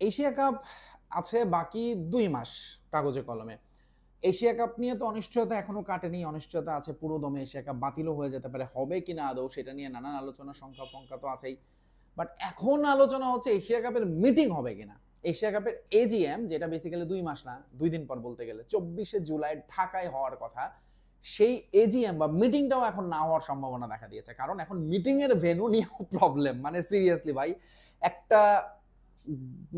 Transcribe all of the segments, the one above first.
Asia cup আছে বাকি ২ মাস কাগজে কলমে। এশিয়া কাপ নিয়ে তো অনিশ্চয়তা এখনো কাটেনি, অনিশ্চয়তা আছে পুরো দমে। এশিয়া কাপ বাতিলও হয়ে যেতে পারে, হবে কিনা আদৌ সেটা নিয়ে নানান আলোচনা, সংখ্যা ফংখ্যা তো আছেই। বাট এখন আলোচনা হচ্ছে এশিয়া কাপের মিটিং হবে কিনা। এশিয়া কাপের এজিএম, যেটা বেসিক্যালি ২ মাস না, ২ দিন পর বলতে গেলে ২৪শে জুলাই ঢাকায় হওয়ার কথা, সেই এজিএম বা মিটিংটাও এখন না হওয়ার সম্ভাবনা দেখা দিয়েছে। কারণ এখন মিটিং এর ভেন্যু নিয়েও প্রবলেম। মানে সিরিয়াসলি ভাই, একটা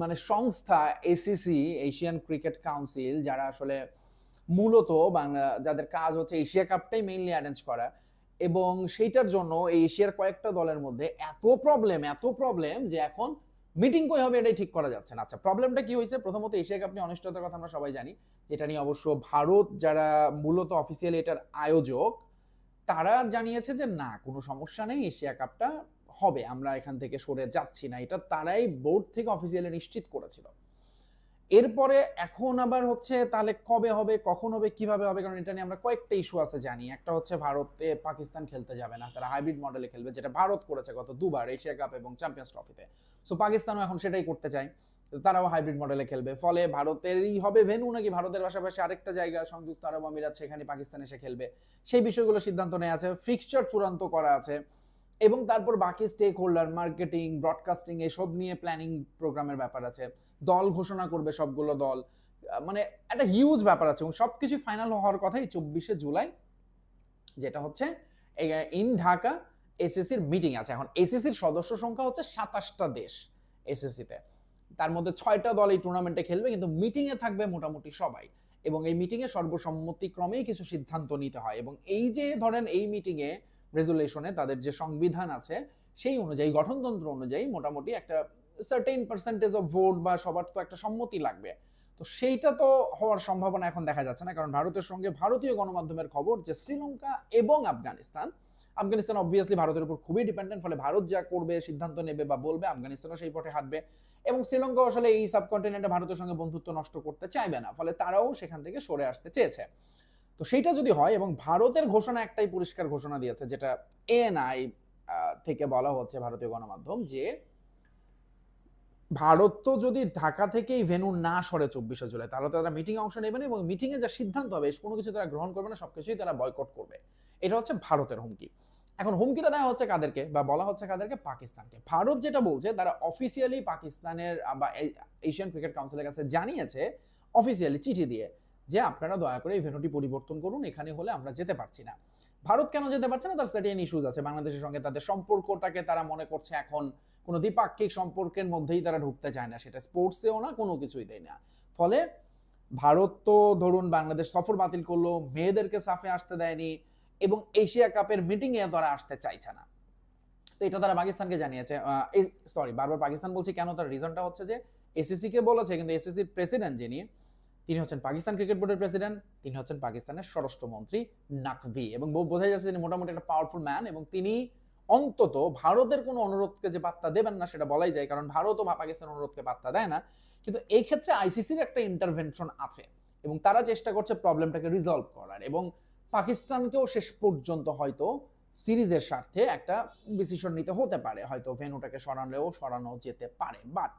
মানে সংস্থা এসিসি, এশিয়ান ক্রিকেট কাউন্সিল, যারা আসলে মূলত বাংলা, যাদের কাজ হচ্ছে এশিয়া কাপটাই মেইনলি অ্যারেঞ্জ করা, এবং সেইটার জন্য এই এশিয়ার কয়েকটা দলের মধ্যে এত প্রবলেম যে এখন মিটিং কই হবে এটাই ঠিক করা যাচ্ছে না। আচ্ছা, প্রবলেমটা কি হয়েছে? প্রথমত এশিয়া কাপ নিয়ে অনিশ্চয়তার কথা আমরা সবাই জানি, যেটা নিয়ে অবশ্য ভারত, যারা মূলত অফিসিয়ালি এটার আয়োজক, তারা জানিয়েছে যে না, কোনো সমস্যা নেই, এশিয়া কাপটা হবে, আমরা এখান থেকে সরে যাচ্ছি না। এটা তারাই বোর্ড থেকে অফিসিয়ালি নিশ্চিত করেছিল। এরপরে এখন আবার হচ্ছে তাহলে কবে হবে, কখন হবে, কিভাবে হবে? কারণ এটা নিয়ে আমরা কয়েকটা ইস্যু আছে জানি। একটা হচ্ছে ভারতে পাকিস্তান খেলতে যাবে না, তারা হাইব্রিড মডেলে খেলবে, যেটা ভারত করেছে গত দুবার এশিয়া কাপ এবং চ্যাম্পিয়ন্স ট্রফিতে। সো পাকিস্তানও এখন সেটাই করতে চায়, তারাও হাইব্রিড মডেলে খেলবে। ফলে ভারতেরই হবে ভেন্যু, নাকি ভারতের পাশাপাশি আরেকটা জায়গা সংযুক্ত আরব আমিরাত, সেখানে পাকিস্তান এসে খেলবে, সেই বিষয়গুলো সিদ্ধান্ত নেওয়া আছে, ফিক্সচার চূড়ান্ত করা আছে। এবং তারপর বাকি স্টেক হোল্ডার, মার্কেটিং, ব্রডকাস্টিং, এসব নিয়ে প্ল্যানিং প্রোগ্রামের ব্যাপার আছে। দল ঘোষণা করবে সবগুলো দল, মানে একটা হিউজ ব্যাপার আছে। এবং সবকিছু ফাইনাল হওয়ার কথাই ২৪শে জুলাই, যেটা হচ্ছে ইন ঢাকা এসএসসির মিটিং আছে। এখন এসএসসির সদস্য সংখ্যা হচ্ছে ২৭টা দেশ এসএসসিতে, তার মধ্যে ৬টা দল এই টুর্নামেন্টে খেলবে, কিন্তু মিটিংয়ে থাকবে মোটামুটি সবাই। এবং এই মিটিংয়ে সর্বসম্মতিক্রমেই কিছু সিদ্ধান্ত নিতে হয়। এবং এই যে ধরেন এই মিটিংয়ে রেজুলেশনে তাদের যে সংবিধান আছে সেই অনুযায়ী, গঠনতন্ত্র অনুযায়ী মোটামুটি একটা সার্টেন পার্সেন্টেজ অফ ভোট বা সবার তো একটা সম্মতি লাগবে। তো সেইটা তো হওয়ার সম্ভাবনা এখন দেখা যাচ্ছে না, কারণ ভারতের সঙ্গে ভারতীয় গণমাধ্যমের খবর যে শ্রীলঙ্কা এবং আফগানিস্তান, আফগানিস্তান অবভিয়াসলি ভারতের উপর খুবই ডিপেন্ডেন্ট, ফলে ভারত যা করবে, সিদ্ধান্ত নেবে বা বলবে, আফগানিস্তানও সেই পথে হাঁটবে। এবং শ্রীলঙ্কা আসলে এই সাবকন্টিনেন্টে ভারতের সঙ্গে বন্ধুত্ব নষ্ট করতে চাইবে না, ফলে তারাও সেখান থেকে সরে আসতে চেয়েছে। তো সেইটা যদি হয়, এবং ভারতের ঘোষণা একটাই পরিষ্কার ঘোষণা দিয়েছে, যেটা এএনআই থেকে বলা হচ্ছে, ভারতীয় গণমাধ্যম, যে ভারত তো যদি ঢাকা থেকেই ভেন্যু না সরে ২৪শে জুলাই, তাহলে তারা মিটিংয়ে অংশ নেবে না, এবং মিটিংয়ে যা সিদ্ধান্ত হবে কোনো কিছু তারা গ্রহণ করবে না, সবকিছুই তারা বয়কট করবে। এটা হচ্ছে ভারতের হুমকি। এখন হুমকিটা দেওয়া হচ্ছে কাদেরকে, বা বলা হচ্ছে কাদেরকে? পাকিস্তানকে। ভারত যেটা বলছে, তারা অফিসিয়ালি পাকিস্তানের বা এশিয়ান ক্রিকেট কাউন্সিলের কাছে জানিয়েছে, অফিসিয়ালি চিঠি দিয়ে, যে আপনারা দয়া করে এই ভেন্যুটি পরিবর্তন করুন, এখানে হলে আমরা যেতে পারছি না। ভারত কেন যেতে পারছে না? তার সার্টেন ইস্যুজ আছে। বাংলাদেশের সঙ্গে তাদের সম্পর্কটাকে তারা মনে করছে এখন কোনো দ্বিপাক্ষিক সম্পর্কের মধ্যেই তারা ঢুকতে চায় না, সেটা স্পোর্টসেও না, কোনো কিছুই দেয় না। ফলে ভারত তো ধরুন বাংলাদেশ সফর বাতিল করলো, মেয়েদেরকে সাফে আসতে দেয়নি, এবং এশিয়া কাপের মিটিংয়ে তারা আসতে চাইছে না। তো এটা তারা পাকিস্তানকে জানিয়েছে। সরি, বারবার পাকিস্তান বলছি কেন, তার রিজনটা হচ্ছে যে এসিসি কে বলেছে, কিন্তু এসিসির প্রেসিডেন্ট যিনি, তিনি হচ্ছেন পাকিস্তান ক্রিকেট বোর্ডের প্রেসিডেন্ট, তিনি হচ্ছেন পাকিস্তানের স্বরাষ্ট্রমন্ত্রী নাকভি, এবং বোঝা যাচ্ছে তিনি মোটামুটি একটা পাওয়ারফুল ম্যান। এবং তিনি অন্তত ভারতের কোনো অনুরোধকে যে পাত্তা দেবেন না সেটা বলাই যায়, কারণ ভারতও পাকিস্তানের অনুরোধকে পাত্তা দেয় না। কিন্তু এই ক্ষেত্রে আইসিসির একটা ইন্টারভেনশন আছে, এবং তারা চেষ্টা করছে প্রবলেমটাকে রিজলভ করার, এবং পাকিস্তানকেও শেষ পর্যন্ত হয়তো সিরিজের স্বার্থে একটা ডিসিশন নিতে হতে পারে, হয়তো ভেন্যুটাকে সরানো যেতে পারে। বাট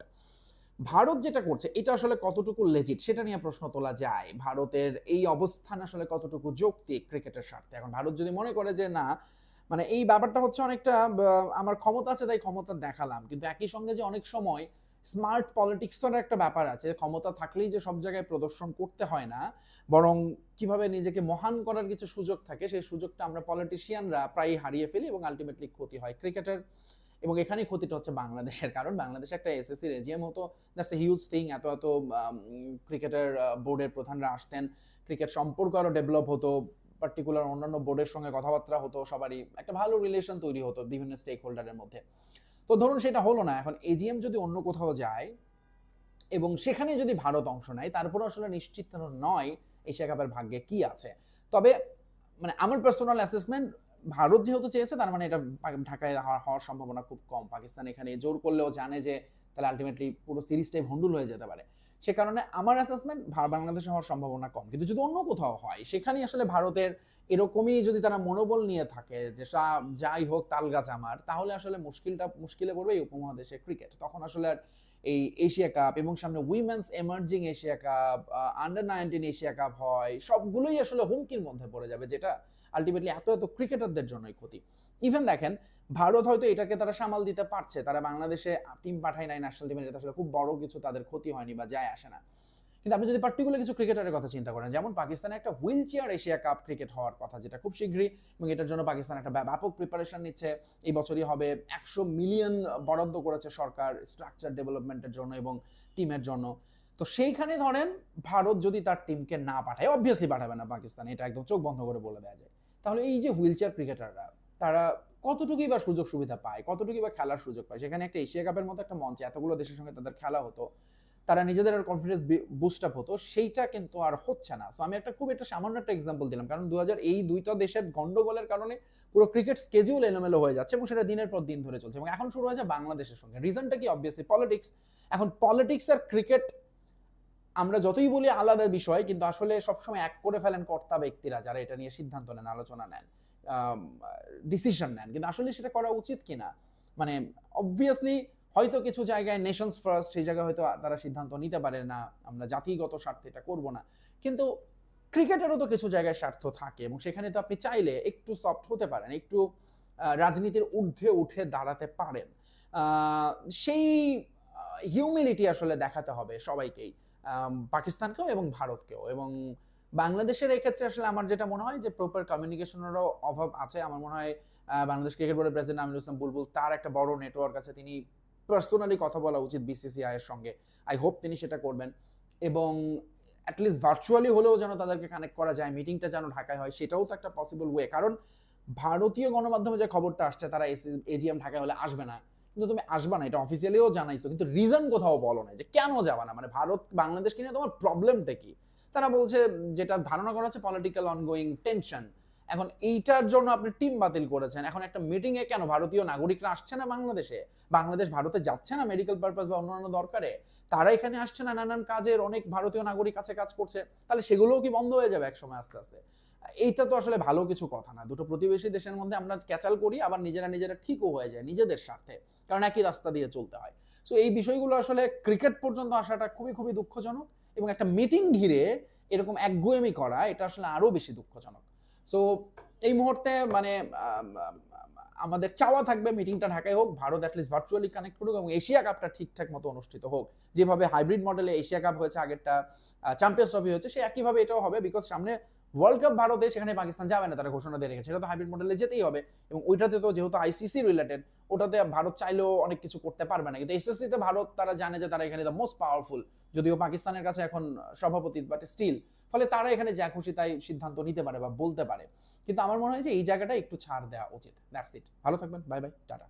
ভারত যেটা করছে এটা আসলে কতটুকু লেজিট সেটা নিয়ে প্রশ্ন তোলা যায়। ভারতের এই অবস্থান আসলে কতটুকু যৌক্তিক ক্রিকেটের স্বার্থে? এখন ভারত যদি মনে করে যে না, মানে এই ব্যাপারটা হচ্ছে অনেকটা আমার ক্ষমতা আছে তাই ক্ষমতা দেখালাম, কিন্তু একই সঙ্গে যে অনেক সময় স্মার্ট পলিটিক্সের একটা ব্যাপার আছে, ক্ষমতা থাকলেই যে সব জায়গায় প্রদর্শন করতে হয় না, বরং কিভাবে নিজেকে মহান করার কিছু সুযোগ থাকে, সেই সুযোগটা আমরা পলিটিশিয়ানরা প্রায়ই হারিয়ে ফেলি, এবং আলটিমেটলি ক্ষতি হয় ক্রিকেটের। এবং এখানেই ক্ষতিটা হচ্ছে বাংলাদেশের, কারণ বাংলাদেশে একটা এসএসসি রেজিএম হতো, দ্যাটস এ হিউজ থিং। এত এত ক্রিকেটের বোর্ডের প্রধানরা আসতেন, ক্রিকেট সম্পর্ক আরও ডেভেলপ হতো, পার্টিকুলার অন্যান্য বোর্ডের সঙ্গে কথাবার্তা হতো, সবারই একটা ভালো রিলেশন তৈরি হতো বিভিন্ন স্টেক হোল্ডারের মধ্যে। তো ধরুন সেটা হলো না, এখন এজিএম যদি অন্য কোথাও যায় এবং সেখানে যদি ভারত অংশ নেয়, তারপরে আসলে নিশ্চিত নয় এশিয়া কাপের ভাগ্যে কি আছে। তবে মানে আমার পার্সোনাল অ্যাসেসমেন্ট, ভারত যেহেতু চেয়েছে, তার মানে এটা ঢাকায় হওয়ার সম্ভাবনা খুব কম। পাকিস্তান এখানে জোর করলেও জানে যে তাহলে আলটিমেটলি পুরো সিরিজটাই ভন্ডুল হয়ে যেতে পারে, সে কারণে আমার অ্যাসেসমেন্ট বাংলাদেশে হওয়ার সম্ভাবনা কম। কিন্তু যদি অন্য কোথাও হয়, সেখানেই আসলে ভারতের এরকমই যদি তারা মনোবল নিয়ে থাকে যে যাই হোক তাল গাছ আমার, তাহলে আসলে মুশকিলে পড়বে এই উপমহাদেশের ক্রিকেট। তখন আসলে আর এই এশিয়া কাপ এবং সামনে women's emerging Asia cup, under 19 Asia cup হয়, সবগুলোই আসলে হুমকির মধ্যে পড়ে যাবে, যেটা আলটিমেটলি এত এত ক্রিকেটারদের জন্যই ক্ষতি। ইভেন দেখেন ভারত হয়তো এটাকে তারা সামাল দিতে পারছে, তারা বাংলাদেশে টিম পাঠায় নাই ন্যাশনাল টিমের, এটা আসলে খুব বড় কিছু তাদের ক্ষতি হয়নি বা যায় আসে না। কিন্তু আপনি যদি পার্টিকুলার কিছু ক্রিকেটারের কথা চিন্তা করেন, যেমন পাকিস্তানে একটা wheel chair Asia cup cricket হওয়ার কথা, যেটা খুব শীঘ্রই, এবং এটার জন্য পাকিস্তান একটা ব্যাপক প্রিপারেশন নিচ্ছে। এই বছরই হবে, 100 মিলিয়ন বরাদ্দ করেছে সরকার স্ট্রাকচার ডেভেলপমেন্টের জন্য এবং টিমের জন্য। তো সেইখানে ধরেন ভারত যদি তার টিমকে না পাঠায়, অবভিয়াসলি পাঠাবে না পাকিস্তান, এটা একদম চোখ বন্ধ করে বলে দেওয়া যায়, তাহলে এই যে হুইল চেয়ার ক্রিকেটাররা তারা কতটুকুই বা সুযোগ সুবিধা পায়, কতটুকুই বা খেলার সুযোগ পায়? সেখানে একটা এশিয়া কাপের মতো একটা মঞ্চে এতগুলো দেশের সঙ্গে তাদের খেলা হতো, তারা নিজেদের কনফিডেন্স বুস্ট আপ হতো, সেইটা কিন্তু আর হচ্ছে না। সো আমি খুব একটা সামান্য একটা এক্সাম্পল দিলাম, কারণ এই দুইটা দেশের গন্ডগোলের কারণে পুরো ক্রিকেট স্কেডিউল এলোমেলো হয়ে যাচ্ছে এবং সেটা দিনের পর দিন ধরে চলছে, এবং এখন শুরু হয়েছে বাংলাদেশের সঙ্গে। রিজনটা কি? Obviously politics. এখন পলিটিক্স আর ক্রিকেট আমরা যতই বলি আলাদা বিষয়, কিন্তু আসলে সবসময় এক করে ফেলেন কর্তা ব্যক্তিরা, যারা এটা নিয়ে সিদ্ধান্ত নেন, আলোচনা নেন, ডিসিশন নেন, কিন্তু আসলে সেটা করা উচিত কিনা, মানে অবভিয়াসলি হয়তো কিছু জায়গায় নেশনস ফার্স্ট, সেই জায়গায় হয়তো তারা সিদ্ধান্ত নিতে পারে না, আমরা জাতিগত স্বার্থে এটা করবো না, কিন্তু ক্রিকেটেরও তো কিছু জায়গায় স্বার্থ থাকে, এবং সেখানে তো আপনি চাইলে একটু সফট হতে পারেন, একটু রাজনীতির ঊর্ধ্বে উঠে দাঁড়াতে পারেন। সেই হিউম্যানিটি আসলে দেখাতে হবে সবাইকেই, পাকিস্তানকেও এবং ভারতকেও। এবং বাংলাদেশের এই ক্ষেত্রে আসলে আমার যেটা মনে হয় যে প্রপার কমিউনিকেশনেরও অভাব আছে। আমার মনে হয় বাংলাদেশ ক্রিকেট বোর্ডের প্রেসিডেন্ট আমিনুল ইসলাম বুলবুল, তার একটা বড় নেটওয়ার্ক আছে, তিনি পার্সোনালি কথা বলা উচিত বিসিসিআই এর সঙ্গে। আই হোপ তিনি সেটা করবেন, এবং অ্যাটলিস্ট ভার্চুয়ালি হলেও যেন তাদেরকে কানেক্ট করা যায়, মিটিংটা যেন ঢাকায় হয়, সেটাও তো একটা পসিবল ওয়ে। কারণ ভারতীয় গণমাধ্যমে যে খবরটা আসছে, তারা এজিএম ঢাকায় হলে আসবে না, কিন্তু তুমি আসবা না এটা অফিসিয়ালিও জানাইছো, কিন্তু রিজন কোথাও বলো না যে কেন যাবা না, মানে ভারত বাংলাদেশকে নিয়ে তোমার প্রবলেমটা কি? তারা বলছে, যেটা ধারণা করা হচ্ছে, পলিটিক্যাল অনগোয়িং টেনশন। এখন এইটার জন্য আপনি টিম বাতিল করেছেন, এখন একটা মিটিং এ কেন ভারতীয় নাগরিকরা আসছে না বাংলাদেশে? বাংলাদেশ ভারতে যাচ্ছে না মেডিকেল পারপাস বা অন্যান্য দরকারে? তারা এখানে আসছে না নানান কাজের, অনেক ভারতীয় নাগরিক আছে কাজ করছে, তাহলে সেগুলোও কি বন্ধ হয়ে যাবে একসময় আস্তে আস্তে? এইটা তো আসলে ভালো কিছু কথা না। দুটো প্রতিবেশী দেশের মধ্যে আমরা ক্যাচাল করি, আবার নিজেরা ঠিকও হয়ে যায় নিজেদের স্বার্থে, কারণ একই রাস্তা দিয়ে চলতে হয়। সো এই বিষয়গুলো আসলে ক্রিকেট পর্যন্ত আসাটা খুবই খুবই দুঃখজনক, এবং একটা মিটিং ঘিরে এরকম একগুয়েমি করা, এটা আসলে আরো বেশি দুঃখজনক। সো এই মুহূর্তে মানে আমাদের চাওয়া থাকবে মিটিংটা ঢাকায় হোক, ভারত অ্যাটলিস্ট ভার্চুয়ালি কানেক্ট করুক, এবং এশিয়া কাপটা ঠিকঠাক মতো অনুষ্ঠিত হোক, যেভাবে হাইব্রিড মডেলে এশিয়া কাপ হয়েছে, আগেরটা চ্যাম্পিয়ন্স ট্রফি হয়েছে, সে একইভাবে এটাও হবে। বিকজ সামনে ওয়ার্ল্ড কাপ ভারতে, সেখানে পাকিস্তান যাবে না, তারা ঘোষণা দিয়ে রেখেছে, সেটা তো হাইব্রিড মডেলে যেতেই হবে। এবং ওইটাতে তো যেহেতু আইসিসি রিলেটেড, ওটাতে ভারত চাইলেও অনেক কিছু করতে পারবে না, কিন্তু এসএসসিতে ভারত তারা জানে যে তারা এখানে দ্য মোস্ট পাওয়ারফুল, যদিও পাকিস্তানের কাছে এখন সভাপতি, বাট স্টিল, ফলে তারা এখানে যা খুশি তাই সিদ্ধান্ত নিতে পারে বা বলতে পারে। কিন্তু আমার মনে হয় যে এই জায়গাটা একটু ছাড় দেওয়া উচিত। That's it. ভালো থাকবেন, বাই বাই, টাটা।